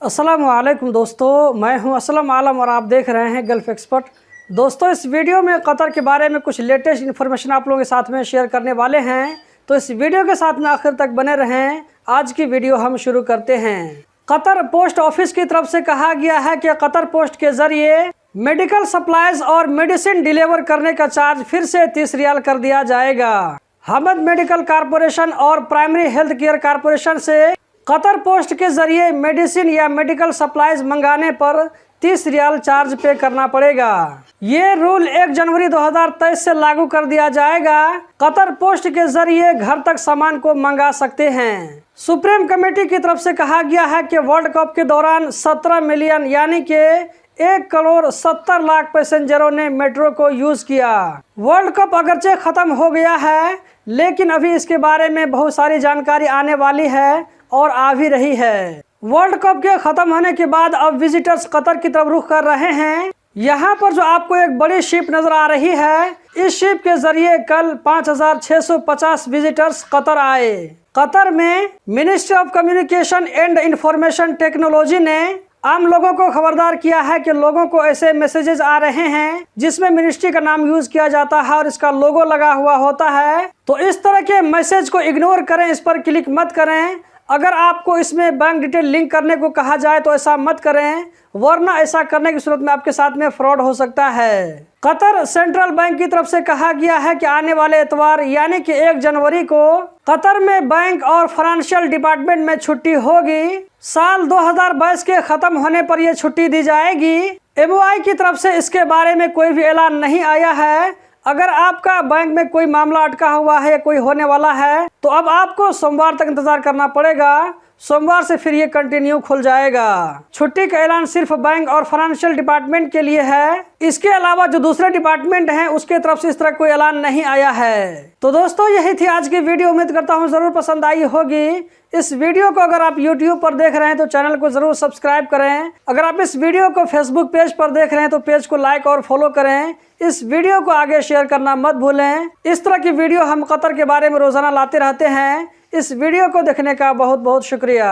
अस्सलाम वालेकुम दोस्तों, मैं हूं असलम आलम और आप देख रहे हैं गल्फ़ एक्सपर्ट। दोस्तों, इस वीडियो में कतर के बारे में कुछ लेटेस्ट इन्फॉर्मेशन आप लोगों के साथ में शेयर करने वाले हैं, तो इस वीडियो के साथ में आखिर तक बने रहें। आज की वीडियो हम शुरू करते हैं। कतर पोस्ट ऑफिस की तरफ से कहा गया है कि कतर पोस्ट के जरिए मेडिकल सप्लाईज और मेडिसिन डिलीवर करने का चार्ज फिर से 30 रियाल कर दिया जाएगा। हमद मेडिकल कारपोरेशन और प्राइमरी हेल्थ केयर कारपोरेशन से कतर पोस्ट के जरिए मेडिसिन या मेडिकल सप्लाईज मंगाने पर 30 रियाल चार्ज पे करना पड़ेगा। ये रूल 1 जनवरी 2023 से लागू कर दिया जाएगा। कतर पोस्ट के जरिए घर तक सामान को मंगा सकते हैं। सुप्रीम कमेटी की तरफ से कहा गया है कि वर्ल्ड कप के दौरान 17 मिलियन यानी कि 1,70,00,000 पैसेंजरों ने मेट्रो को यूज किया। वर्ल्ड कप अगरचे खत्म हो गया है, लेकिन अभी इसके बारे में बहुत सारी जानकारी आने वाली है और आ भी रही है। वर्ल्ड कप के खत्म होने के बाद अब विजिटर्स कतर की तरफ रुख कर रहे हैं। यहाँ पर जो आपको एक बड़ी शिप नजर आ रही है, इस शिप के जरिए कल 5,650 विजिटर्स कतर आए। कतर में ministry of communication and information technology ने आम लोगों को खबरदार किया है कि लोगों को ऐसे मैसेजेस आ रहे हैं जिसमें मिनिस्ट्री का नाम यूज किया जाता है और इसका लोगो लगा हुआ होता है, तो इस तरह के मैसेज को इग्नोर करें, इस पर क्लिक मत करें। अगर आपको इसमें बैंक डिटेल लिंक करने को कहा जाए तो ऐसा मत करें, वरना ऐसा करने की सूरत में आपके साथ में फ्रॉड हो सकता है। कतर सेंट्रल बैंक की तरफ से कहा गया है कि आने वाले इतवार यानी कि 1 जनवरी को कतर में बैंक और फाइनेंशियल डिपार्टमेंट में छुट्टी होगी। साल 2022 के खत्म होने पर यह छुट्टी दी जाएगी। MOI की तरफ से इसके बारे में कोई भी ऐलान नहीं आया है। अगर आपका बैंक में कोई मामला अटका हुआ है या कोई होने वाला है तो अब आपको सोमवार तक इंतजार करना पड़ेगा। सोमवार से फिर ये कंटिन्यू खुल जाएगा। छुट्टी का ऐलान सिर्फ बैंक और फाइनेंशियल डिपार्टमेंट के लिए है। इसके अलावा जो दूसरे डिपार्टमेंट हैं उसके तरफ से इस तरह कोई ऐलान नहीं आया है। तो दोस्तों, यही थी आज की वीडियो। उम्मीद करता हूँ जरूर पसंद आई होगी। इस वीडियो को अगर आप YouTube पर देख रहे हैं तो चैनल को जरूर सब्सक्राइब करें। अगर आप इस वीडियो को Facebook पेज पर देख रहे हैं तो पेज को लाइक और फॉलो करें। इस वीडियो को आगे शेयर करना मत भूलें। इस तरह की वीडियो हम कतर के बारे में रोजाना लाते रहते हैं। इस वीडियो को देखने का बहुत बहुत शुक्रिया।